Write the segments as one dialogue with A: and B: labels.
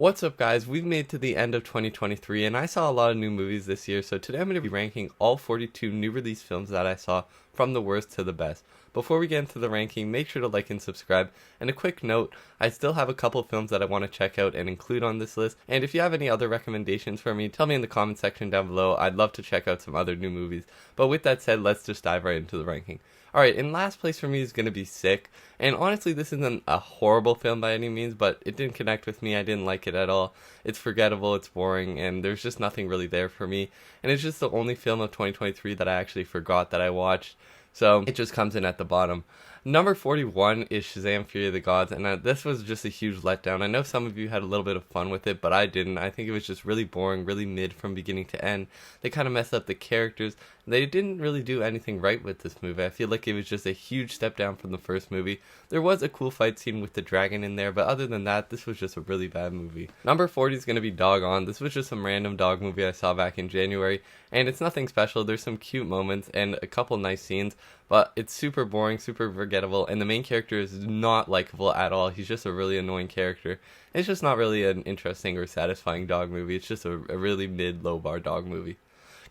A: What's up, guys? We've made to the end of 2023, and I saw a lot of new movies this year, so today I'm going to be ranking all 42 new release films that I saw from the worst to the best. Before we get into the ranking, make sure to like and subscribe, and a quick note, I still have a couple films that I want to check out and include on this list, and if you have any other recommendations for me, tell me in the comment section down below. I'd love to check out some other new movies. But with that said, let's just dive right into the ranking. Alright, in last place for me is going to be Sick, and honestly this isn't a horrible film by any means, but it didn't connect with me. I didn't like it at all. It's forgettable, it's boring, and there's just nothing really there for me, and it's just the only film of 2023 that I actually forgot that I watched, so it just comes in at the bottom. Number 41 is Shazam! Fury of the Gods, and this was just a huge letdown. I know some of you had a little bit of fun with it, but I didn't. I think it was just really boring, really mid from beginning to end. They kind of messed up the characters. They didn't really do anything right with this movie. I feel like it was just a huge step down from the first movie. There was a cool fight scene with the dragon in there, but other than that, this was just a really bad movie. Number 40 is going to be Dog On. This was just some random dog movie I saw back in January, and it's nothing special. There's some cute moments and a couple nice scenes, but it's super boring, super forgettable, and the main character is not likable at all. He's just a really annoying character. It's just not really an interesting or satisfying dog movie. It's just a really mid-low bar dog movie.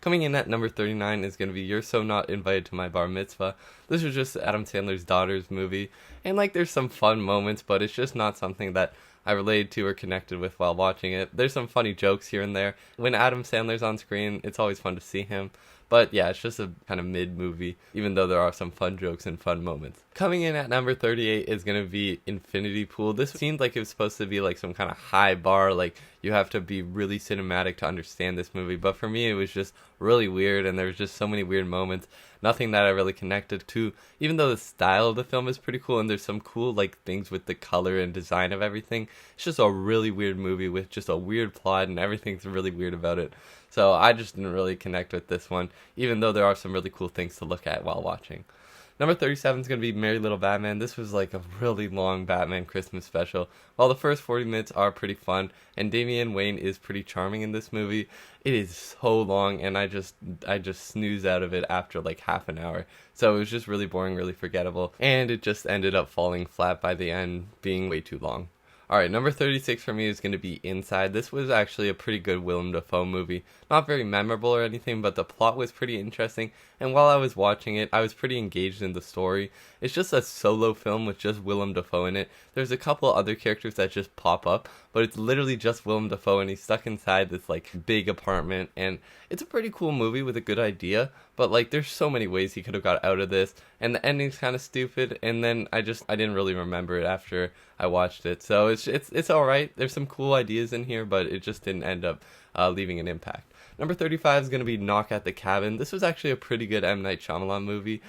A: Coming in at number 39 is going to be You're So Not Invited to My Bar Mitzvah. This was just Adam Sandler's daughter's movie, and there's some fun moments, but it's just not something that I related to or connected with while watching it. There's some funny jokes here and there. When Adam Sandler's on screen, it's always fun to see him. But yeah, it's just a kind of mid movie, even though there are some fun jokes and fun moments. Coming in at number 38 is going to be Infinity Pool. This seemed like it was supposed to be like some kind of high bar, like you have to be really cinematic to understand this movie. But for me, it was just really weird, and there was just so many weird moments. Nothing that I really connected to, even though the style of the film is pretty cool and there's some cool things with the color and design of everything. It's just a really weird movie with just a weird plot, and everything's really weird about it. So I just didn't really connect with this one, even though there are some really cool things to look at while watching. Number 37 is going to be Merry Little Batman. This was like a really long Batman Christmas special. While the first 40 minutes are pretty fun, and Damian Wayne is pretty charming in this movie, it is so long, and I just snooze out of it after like half an hour. So it was just really boring, really forgettable, and it just ended up falling flat by the end, being way too long. Alright, number 36 for me is going to be Inside. This was actually a pretty good Willem Dafoe movie. Not very memorable or anything, but the plot was pretty interesting, and while I was watching it, I was pretty engaged in the story. It's just a solo film with just Willem Dafoe in it. There's a couple other characters that just pop up, but it's literally just Willem Dafoe, and he's stuck inside this big apartment, and it's a pretty cool movie with a good idea, but there's so many ways he could have got out of this, and the ending's kind of stupid, and then I didn't really remember it after I watched it. So it's all right. There's some cool ideas in here, but it just didn't end up leaving an impact. Number 35 is going to be Knock at the Cabin. This was actually a pretty good M. Night Shyamalan movie.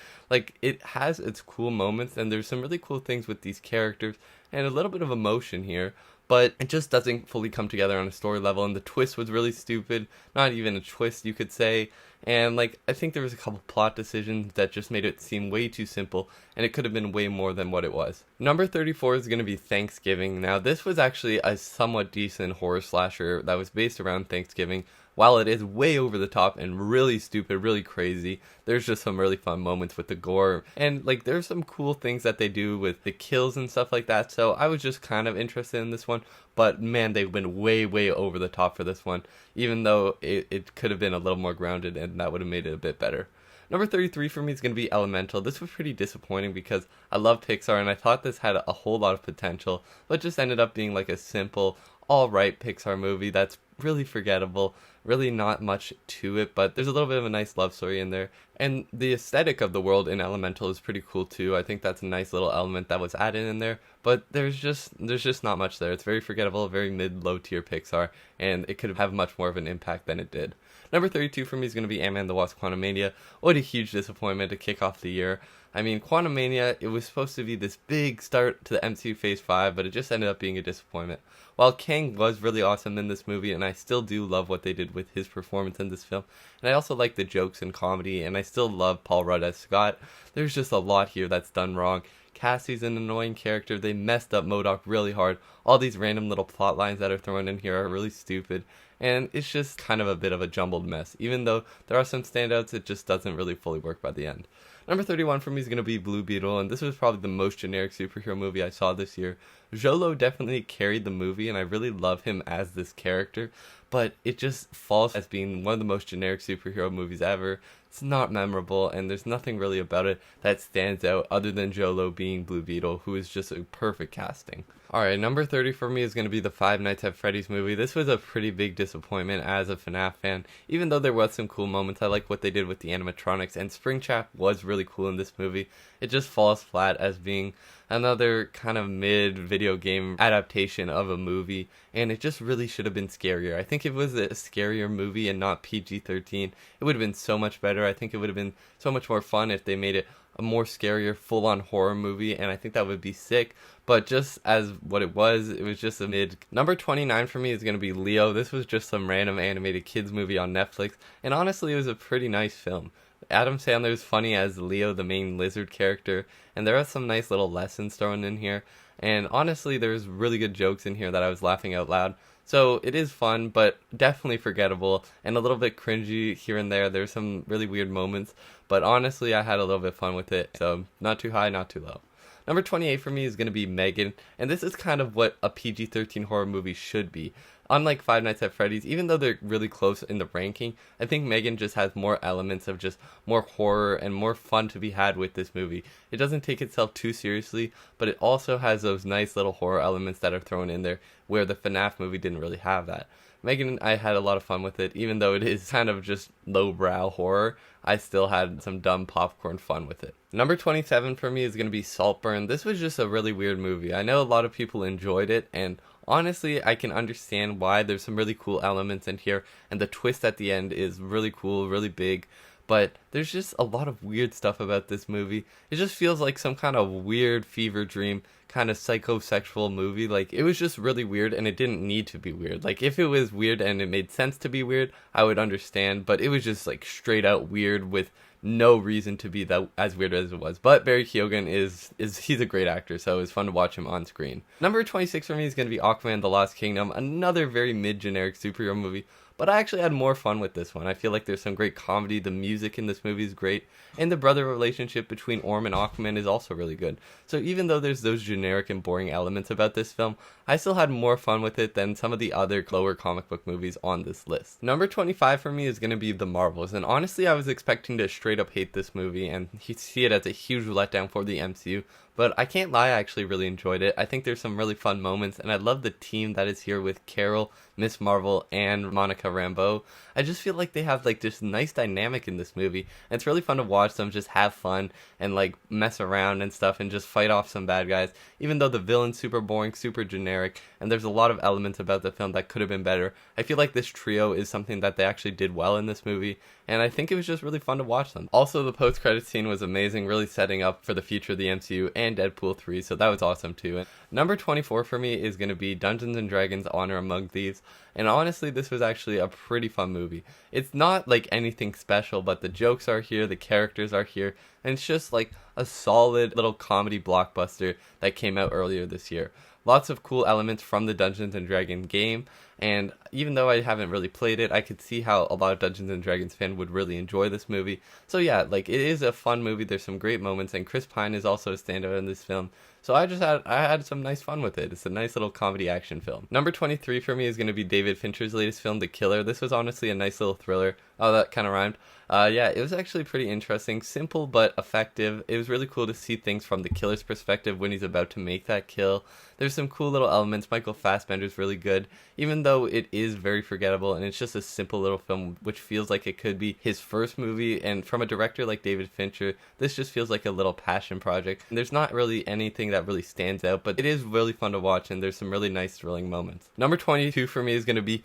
A: It has its cool moments, and there's some really cool things with these characters, and a little bit of emotion here, but it just doesn't fully come together on a story level, and the twist was really stupid. Not even a twist, you could say. And I think there was a couple plot decisions that just made it seem way too simple, and it could have been way more than what it was. Number 34 is going to be Thanksgiving. Now, this was actually a somewhat decent horror slasher that was based around Thanksgiving. While it is way over the top and really stupid, really crazy, there's just some really fun moments with the gore, and there's some cool things that they do with the kills and stuff like that, so I was just kind of interested in this one, but man, they went way over the top for this one, even though it could have been a little more grounded, and that would have made it a bit better. Number 33 for me is going to be Elemental. This was pretty disappointing because I love Pixar, and I thought this had a whole lot of potential, but just ended up being a simple, alright Pixar movie that's really forgettable, really not much to it, but there's a little bit of a nice love story in there, and the aesthetic of the world in Elemental is pretty cool too. I think that's a nice little element that was added in there, but there's just not much there. It's very forgettable, very mid-low tier Pixar, and it could have much more of an impact than it did. Number 32 for me is going to be Ant-Man and the Wasp: Quantumania. What a huge disappointment to kick off the year. I mean, Quantumania, it was supposed to be this big start to the MCU Phase 5, but it just ended up being a disappointment. While Kang was really awesome in this movie, and I still do love what they did with his performance in this film, and I also like the jokes and comedy, and I still love Paul Rudd as Scott, there's just a lot here that's done wrong. Cassie's an annoying character. They messed up MODOK really hard. All these random little plot lines that are thrown in here are really stupid. And it's just kind of a bit of a jumbled mess. Even though there are some standouts, it just doesn't really fully work by the end. Number 31 for me is going to be Blue Beetle, and this was probably the most generic superhero movie I saw this year. Jolo definitely carried the movie, and I really love him as this character, but it just falls as being one of the most generic superhero movies ever. It's not memorable, and there's nothing really about it that stands out other than Jolo being Blue Beetle, who is just a perfect casting. Alright, number 30 for me is going to be the Five Nights at Freddy's movie. This was a pretty big disappointment as a FNAF fan. Even though there was some cool moments, I like what they did with the animatronics, and Springtrap was really cool in this movie. It just falls flat as being another kind of mid video game adaptation of a movie, and it just really should have been scarier. I think if it was a scarier movie and not PG-13, it would have been so much better. I think it would have been so much more fun if they made it a more scarier, full-on horror movie, and I think that would be sick. But just as what it was just a mid. Number 29 for me is going to be Leo. This was just some random animated kids movie on Netflix, and honestly, it was a pretty nice film. Adam Sandler is funny as Leo, the main lizard character, and there are some nice little lessons thrown in here. And honestly, there's really good jokes in here that I was laughing out loud. So it is fun, but definitely forgettable and a little bit cringy here and there. There's some really weird moments, but honestly, I had a little bit of fun with it. So not too high, not too low. Number 28 for me is going to be Megan, and this is kind of what a PG-13 horror movie should be. Unlike Five Nights at Freddy's, even though they're really close in the ranking, I think Megan just has more elements of just more horror and more fun to be had with this movie. It doesn't take itself too seriously, but it also has those nice little horror elements that are thrown in there, where the FNAF movie didn't really have that. Megan, I had a lot of fun with it, even though it is kind of just lowbrow horror. I still had some dumb popcorn fun with it. Number 27 for me is going to be Saltburn. This was just a really weird movie. I know a lot of people enjoyed it, and honestly, I can understand why. There's some really cool elements in here, and the twist at the end is really cool, really big. But there's just a lot of weird stuff about this movie. It just feels like some kind of weird fever dream, kind of psychosexual movie. Like, it was just really weird, and it didn't need to be weird. Like, if it was weird and it made sense to be weird, I would understand. But it was just like straight out weird with no reason to be that as weird as it was. But Barry Keoghan he's a great actor, so it was fun to watch him on screen. Number 26 for me is going to be Aquaman: The Lost Kingdom, another very mid-generic superhero movie. But I actually had more fun with this one. I feel like there's some great comedy. The music in this movie is great. And the brother relationship between Orm and Aquaman is also really good. So even though there's those generic and boring elements about this film, I still had more fun with it than some of the other lower comic book movies on this list. Number 25 for me is going to be The Marvels. And honestly, I was expecting to straight up hate this movie and see it as a huge letdown for the MCU. But I can't lie, I actually really enjoyed it. I think there's some really fun moments, and I love the team that is here with Carol, Miss Marvel, and Monica Rambeau. I just feel like they have like this nice dynamic in this movie, and it's really fun to watch them just have fun and like mess around and stuff and just fight off some bad guys, even though the villain's super boring, super generic, and there's a lot of elements about the film that could have been better. I feel like this trio is something that they actually did well in this movie, and I think it was just really fun to watch them. Also, the post-credits scene was amazing, really setting up for the future of the MCU and Deadpool 3, so that was awesome too. And number 24 for me is going to be Dungeons & Dragons: Honor Among Thieves, and honestly, this was actually a pretty fun movie. It's not like anything special, but the jokes are here, the characters are here, and it's just like a solid little comedy blockbuster that came out earlier this year. Lots of cool elements from the Dungeons & Dragons game, and even though I haven't really played it, I could see how a lot of Dungeons & Dragons fans would really enjoy this movie. So yeah, like, it is a fun movie, there's some great moments, and Chris Pine is also a standout in this film. So I had some nice fun with it. It's a nice little comedy action film. Number 23 for me is going to be David Fincher's latest film, The Killer. This was honestly a nice little thriller. Oh, that kind of rhymed. Yeah, it was actually pretty interesting. Simple but effective. It was really cool to see things from the killer's perspective when he's about to make that kill. There's some cool little elements. Michael Fassbender's really good, even though it is very forgettable, and it's just a simple little film which feels like it could be his first movie, and from a director like David Fincher, this just feels like a little passion project. And there's not really anything anything that really stands out, but it is really fun to watch, and there's some really nice thrilling moments. Number 22 for me is going to be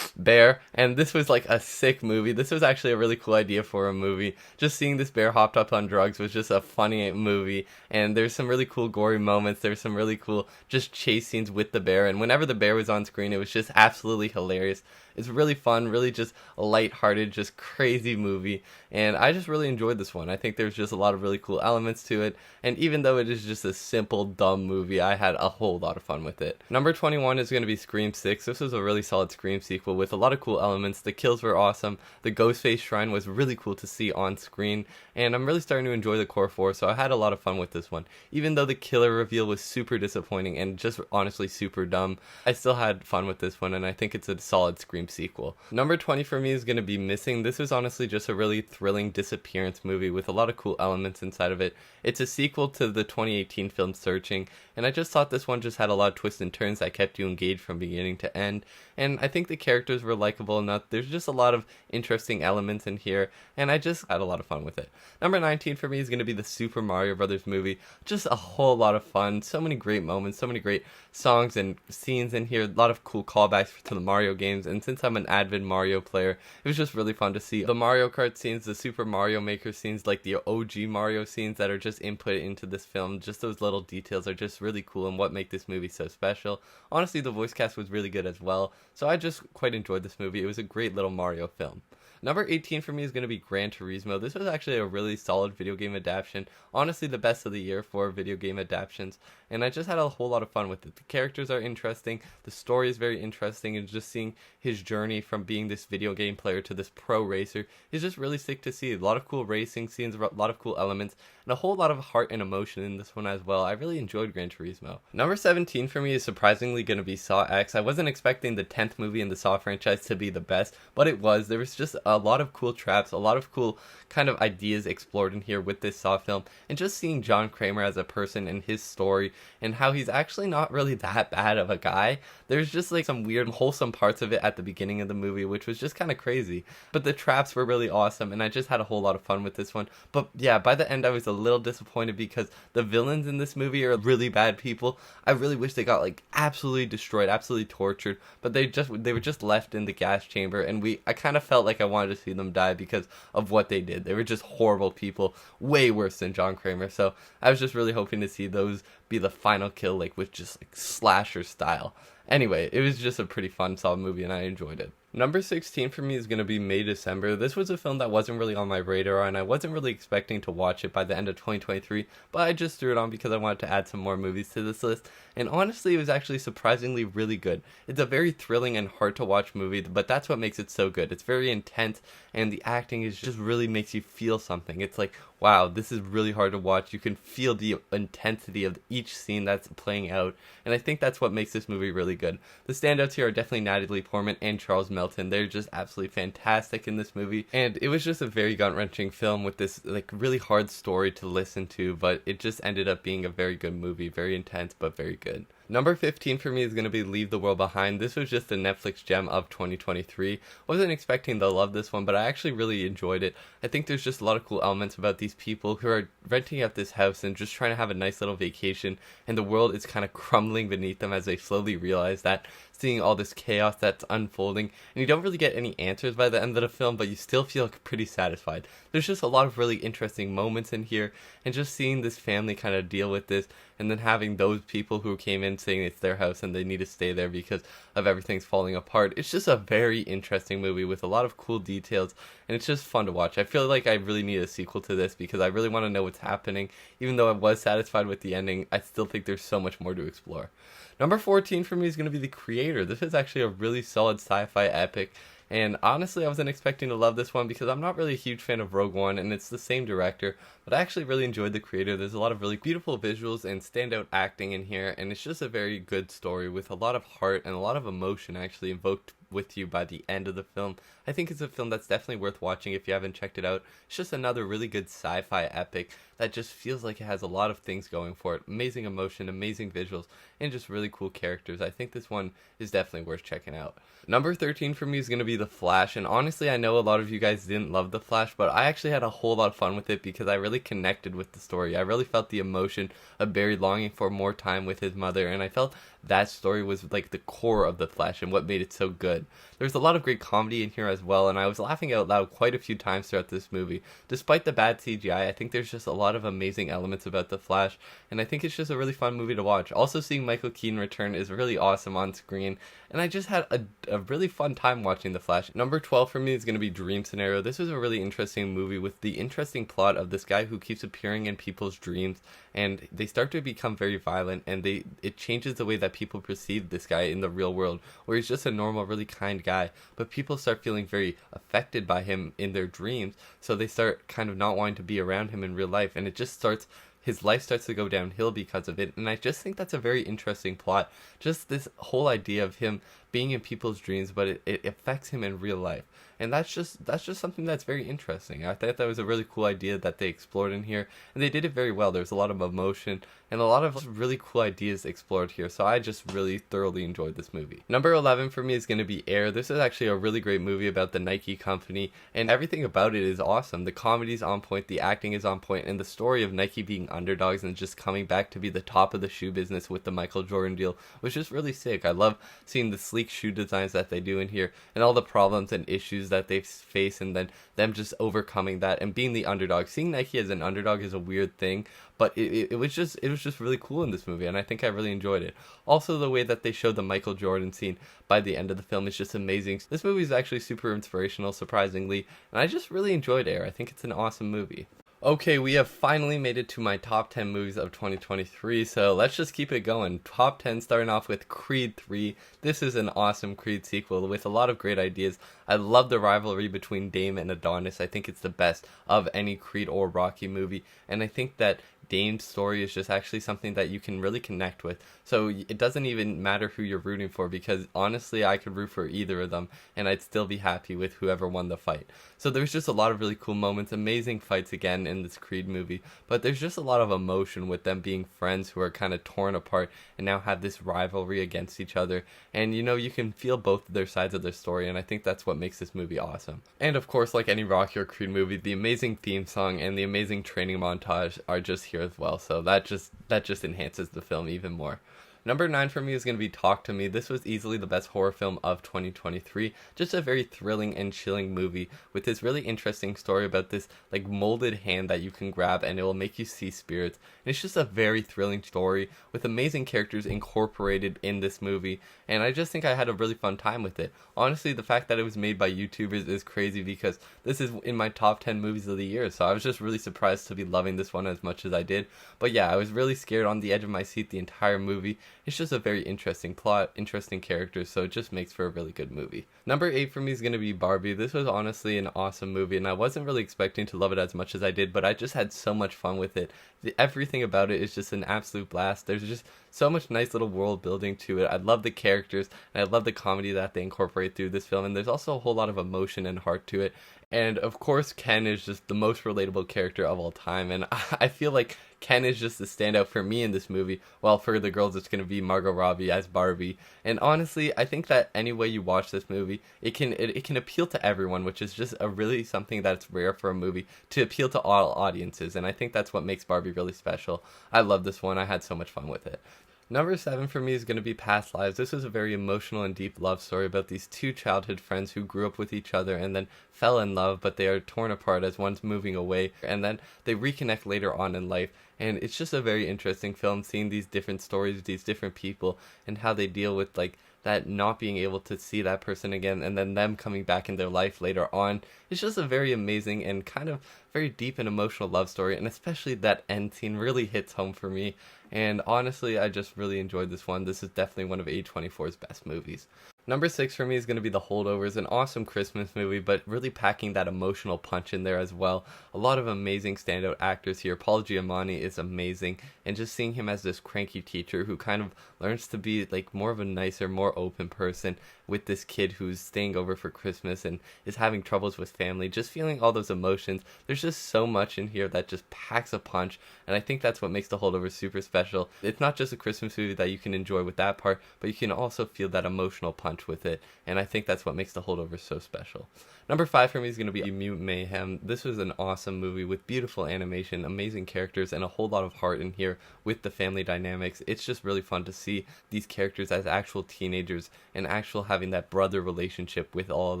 A: Bear, and this was like a sick movie. This was actually a really cool idea for a movie. Just seeing this bear hopped up on drugs was just a funny movie, and there's some really cool gory moments. There's some really cool just chase scenes with the bear, and whenever the bear was on screen, it was just absolutely hilarious. It's really fun, really just a lighthearted, just crazy movie, and I just really enjoyed this one. I think there's just a lot of really cool elements to it, and even though it is just a simple, dumb movie, I had a whole lot of fun with it. Number 21 is going to be Scream 6. This was a really solid Scream sequel with a lot of cool elements. The kills were awesome. The Ghostface shrine was really cool to see on screen, and I'm really starting to enjoy the core 4, so I had a lot of fun with this one. Even though the killer reveal was super disappointing and just honestly super dumb, I still had fun with this one, and I think it's a solid Scream sequel. Number 20 for me is going to be Missing. This was honestly just a really thrilling disappearance movie with a lot of cool elements inside of it. It's a sequel to the 2018 film Searching, and I just thought this one just had a lot of twists and turns that kept you engaged from beginning to end, and I think the characters were likable enough. There's just a lot of interesting elements in here, and I just had a lot of fun with it. Number 19 for me is going to be the Super Mario Brothers movie. Just a whole lot of fun, so many great moments, so many great songs and scenes in here, a lot of cool callbacks to the Mario games, and since I'm an avid Mario player, it was just really fun to see the Mario Kart scenes, the Super Mario Maker scenes, like the OG Mario scenes that are just input into this film. Just those little details are just really cool and what make this movie so special. Honestly, the voice cast was really good as well, so I just quite enjoyed this movie. It was a great little Mario film. Number 18 for me is going to be Gran Turismo. This was actually a really solid video game adaptation. Honestly, the best of the year for video game adaptations. And I just had a whole lot of fun with it. The characters are interesting. The story is very interesting. And just seeing his journey from being this video game player to this pro racer is just really sick to see. A lot of cool racing scenes, a lot of cool elements, and a whole lot of heart and emotion in this one as well. I really enjoyed Gran Turismo. Number 17 for me is surprisingly going to be Saw X. I wasn't expecting the 10th movie in the Saw franchise to be the best, but it was. There was just a lot of cool traps, a lot of cool kind of ideas explored in here with this Saw film, and just seeing John Kramer as a person and his story and how he's actually not really that bad of a guy. There's just like some weird wholesome parts of it at the beginning of the movie, which was just kind of crazy, but the traps were really awesome, and I just had a whole lot of fun with this one. But yeah, by the end I was a little disappointed because the villains in this movie are really bad people. I really wish they got like absolutely destroyed, absolutely tortured, but they were just left in the gas chamber, and I kind of felt like I wanted to see them die because of what they did. They were just horrible people, way worse than John Kramer. So I was just really hoping to see those be the final kill, like with just like slasher style. Anyway, it was just a pretty fun, solid movie, and I enjoyed it. Number 16 for me is going to be May December. This was a film that wasn't really on my radar, and I wasn't really expecting to watch it by the end of 2023, but I just threw it on because I wanted to add some more movies to this list, and honestly, it was actually surprisingly really good. It's a very thrilling and hard-to-watch movie, but that's what makes it so good. It's very intense, and the acting is just really makes you feel something. It's like, wow, this is really hard to watch. You can feel the intensity of each scene that's playing out, and I think that's what makes this movie really good. The standouts here are definitely Natalie Portman and Charles Melton. They're just absolutely fantastic in this movie, and it was just a very gut-wrenching film with this like really hard story to listen to, but it just ended up being a very good movie, very intense but very good. Number 15 for me is going to be Leave the World Behind. This was just a Netflix gem of 2023. Wasn't expecting to love this one, but I actually really enjoyed it. I think there's just a lot of cool elements about these people who are renting out this house and just trying to have a nice little vacation, and the world is kind of crumbling beneath them as they slowly realize that, seeing all this chaos that's unfolding, and you don't really get any answers by the end of the film, but you still feel pretty satisfied. There's just a lot of really interesting moments in here, and just seeing this family kind of deal with this, and then having those people who came in saying it's their house and they need to stay there because of everything's falling apart. It's just a very interesting movie with a lot of cool details, and it's just fun to watch. I feel like I really need a sequel to this because I really want to know what's happening. Even though I was satisfied with the ending, I still think there's so much more to explore. Number 14 for me is going to be The Creator. This is actually a really solid sci-fi epic, and honestly I wasn't expecting to love this one because I'm not really a huge fan of Rogue One, and it's the same director, but I actually really enjoyed The Creator. There's a lot of really beautiful visuals and standout acting in here, and it's just a very good story with a lot of heart and a lot of emotion actually invoked with you by the end of the film. I think it's a film that's definitely worth watching if you haven't checked it out. It's just another really good sci-fi epic that just feels like it has a lot of things going for it. Amazing emotion, amazing visuals, and just really cool characters. I think this one is definitely worth checking out. Number 13 for me is going to be The Flash, and honestly I know a lot of you guys didn't love The Flash, but I actually had a whole lot of fun with it because I really connected with the story. I really felt the emotion of Barry longing for more time with his mother, and I felt that story was like the core of The Flash and what made it so good. There's a lot of great comedy in here as well, and I was laughing out loud quite a few times throughout this movie. Despite the bad CGI, I think there's just a lot of amazing elements about The Flash, and I think it's just a really fun movie to watch. Also, seeing Michael Keaton return is really awesome on screen, and I just had a really fun time watching The Flash. Number 12 for me is going to be Dream Scenario. This was a really interesting movie with the interesting plot of this guy who keeps appearing in people's dreams, and they start to become very violent, and it changes the way that people perceive this guy in the real world, where he's just a normal, really kind guy, but people start feeling very affected by him in their dreams, so they start kind of not wanting to be around him in real life, and his life starts to go downhill because of it. And I just think that's a very interesting plot. Just this whole idea of him being in people's dreams, but it affects him in real life. And that's just something that's very interesting. I thought that was a really cool idea that they explored in here, and they did it very well. There's a lot of emotion and a lot of really cool ideas explored here, so I just really thoroughly enjoyed this movie. Number 11 for me is going to be Air. This is actually a really great movie about the Nike company, and everything about it is awesome. The comedy's on point, the acting is on point, and the story of Nike being underdogs and just coming back to be the top of the shoe business with the Michael Jordan deal was just really sick. I love seeing the sleek shoe designs that they do in here, and all the problems and issues that they face, and then them just overcoming that and being the underdog. Seeing Nike as an underdog is a weird thing, but it was just really cool in this movie, and I think I really enjoyed it. Also, the way that they showed the Michael Jordan scene by the end of the film is just amazing. This movie is actually super inspirational, surprisingly, and I just really enjoyed Air. I think it's an awesome movie. Okay, we have finally made it to my top 10 movies of 2023, so let's just keep it going. Top 10 starting off with Creed 3. This is an awesome Creed sequel with a lot of great ideas. I love the rivalry between Dame and Adonis. I think it's the best of any Creed or Rocky movie, and I think that Dame's story is just actually something that you can really connect with. So it doesn't even matter who you're rooting for, because honestly I could root for either of them and I'd still be happy with whoever won the fight. So there's just a lot of really cool moments, amazing fights again in this Creed movie, but there's just a lot of emotion with them being friends who are kind of torn apart and now have this rivalry against each other, and you can feel both of their sides of their story, and I think that's what makes this movie awesome. And of course, like any Rocky or Creed movie, the amazing theme song and the amazing training montage are just here as well, so that just enhances the film even more. Number 9 for me is going to be Talk to Me. This was easily the best horror film of 2023. Just a very thrilling and chilling movie with this really interesting story about this like molded hand that you can grab and it will make you see spirits. And it's just a very thrilling story with amazing characters incorporated in this movie. And I just think I had a really fun time with it. Honestly, the fact that it was made by YouTubers is crazy because this is in my top 10 movies of the year. So I was just really surprised to be loving this one as much as I did. But yeah, I was really scared on the edge of my seat the entire movie. It's just a very interesting plot, interesting characters, so it just makes for a really good movie. Number 8 for me is going to be Barbie. This was honestly an awesome movie, and I wasn't really expecting to love it as much as I did, but I just had so much fun with it. Everything about it is just an absolute blast. There's just so much nice little world building to it. I love the characters, and I love the comedy that they incorporate through this film, and there's also a whole lot of emotion and heart to it. And of course, Ken is just the most relatable character of all time, and I feel like Ken is just the standout for me in this movie, while for the girls it's going to be Margot Robbie as Barbie. And honestly, I think that any way you watch this movie, it can appeal to everyone, which is just a really something that's rare for a movie, to appeal to all audiences, and I think that's what makes Barbie really special. I love this one. I had so much fun with it. Number 7 for me is going to be Past Lives. This is a very emotional and deep love story about these two childhood friends who grew up with each other and then fell in love, but they are torn apart as one's moving away, and then they reconnect later on in life. And it's just a very interesting film, seeing these different stories, these different people, and how they deal with like that not being able to see that person again, and then them coming back in their life later on. It's just a very amazing and kind of very deep and emotional love story, and especially that end scene really hits home for me. And honestly, I just really enjoyed this one. This is definitely one of A24's best movies. Number 6 for me is going to be The Holdovers, an awesome Christmas movie, but really packing that emotional punch in there as well. A lot of amazing standout actors here. Paul Giamatti is amazing, and just seeing him as this cranky teacher who kind of learns to be like more of a nicer, more open person with this kid who's staying over for Christmas and is having troubles with family, just feeling all those emotions. There's just so much in here that just packs a punch, and I think that's what makes The Holdovers super special. It's not just a Christmas movie that you can enjoy with that part, but you can also feel that emotional punch with it, and I think that's what makes The Holdovers so special. Number 5 for me is going to be Mutant Mayhem. This was an awesome movie with beautiful animation, amazing characters, and a whole lot of heart in here with the family dynamics. It's just really fun to see these characters as actual teenagers and actual having that brother relationship with all of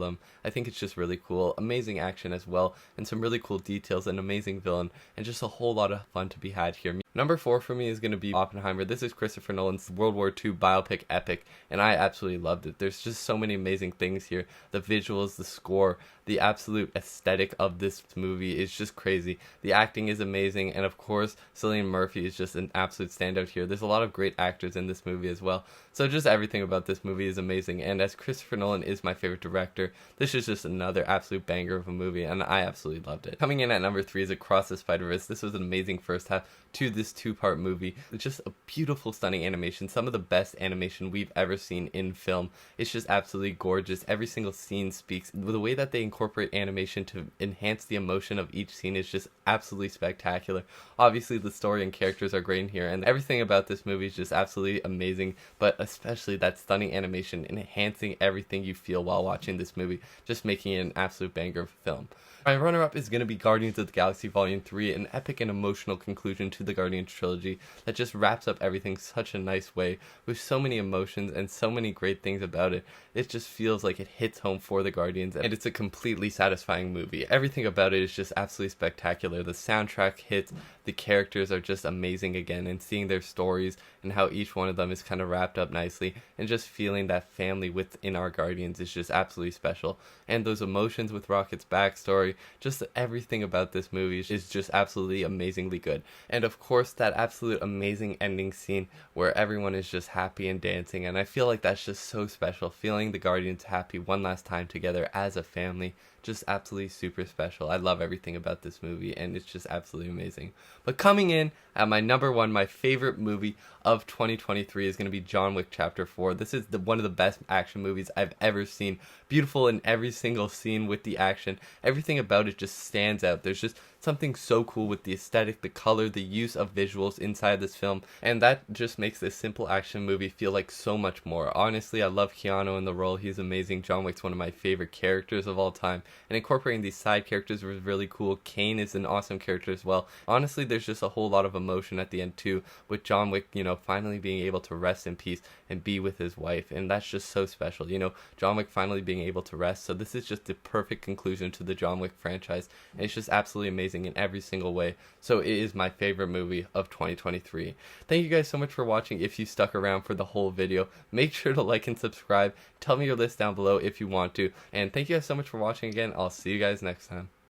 A: them. I think it's just really cool. Amazing action as well, and some really cool details, an amazing villain, and just a whole lot of fun to be had here. Number 4 for me is going to be Oppenheimer. This is Christopher Nolan's World War II biopic epic, and I absolutely loved it. There's just so many amazing things here. The visuals, the score, the absolute aesthetic of this movie is just crazy. The acting is amazing, and of course, Cillian Murphy is just an absolute standout here. There's a lot of great actors in this movie as well. So just everything about this movie is amazing, and as Christopher Nolan is my favorite director, this is just another absolute banger of a movie, and I absolutely loved it. Coming in at number 3 is Across the Spider-Verse. This was an amazing first half to this two-part movie. It's just a beautiful, stunning animation. Some of the best animation we've ever seen in film. It's just absolutely gorgeous. Every single scene speaks. The way that they incorporate animation to enhance the emotion of each scene is just absolutely spectacular. Obviously, the story and characters are great in here, and everything about this movie is just absolutely amazing, but especially that stunning animation enhancing everything you feel while watching this movie, just making it an absolute banger of a film. My runner-up is going to be Guardians of the Galaxy Volume 3, an epic and emotional conclusion to the Guardians trilogy that just wraps up everything such a nice way with so many emotions and so many great things about it. It just feels like it hits home for the Guardians, and it's a completely satisfying movie. Everything about it is just absolutely spectacular. The soundtrack hits, the characters are just amazing again, and seeing their stories and how each one of them is kind of wrapped up nicely, and just feeling that family within our Guardians is just absolutely special. And those emotions with Rocket's backstory, just everything about this movie is just absolutely amazingly good. And of course, that absolute amazing ending scene where everyone is just happy and dancing, and I feel like that's just so special, feeling the Guardians happy one last time together as a family. Just absolutely super special. I love everything about this movie, and it's just absolutely amazing. But coming in at my number 1, my favorite movie of 2023 is going to be John Wick Chapter 4. This is one of the best action movies I've ever seen. Beautiful in every single scene with the action. Everything about it just stands out. There's just something so cool with the aesthetic, the color, the use of visuals inside this film, and that just makes this simple action movie feel like so much more. Honestly, I love Keanu in the role. He's amazing. John Wick's one of my favorite characters of all time, and incorporating these side characters was really cool. Kane is an awesome character as well. Honestly, there's just a whole lot of emotion at the end too, with John Wick, finally being able to rest in peace and be with his wife, and that's just so special. John Wick finally being able to rest, so this is just the perfect conclusion to the John Wick franchise, and it's just absolutely amazing in every single way. So it is my favorite movie of 2023. Thank you guys so much for watching. If you stuck around for the whole video, make sure to like and subscribe. Tell me your list down below if you want to, and thank you guys so much for watching again. I'll see you guys next time.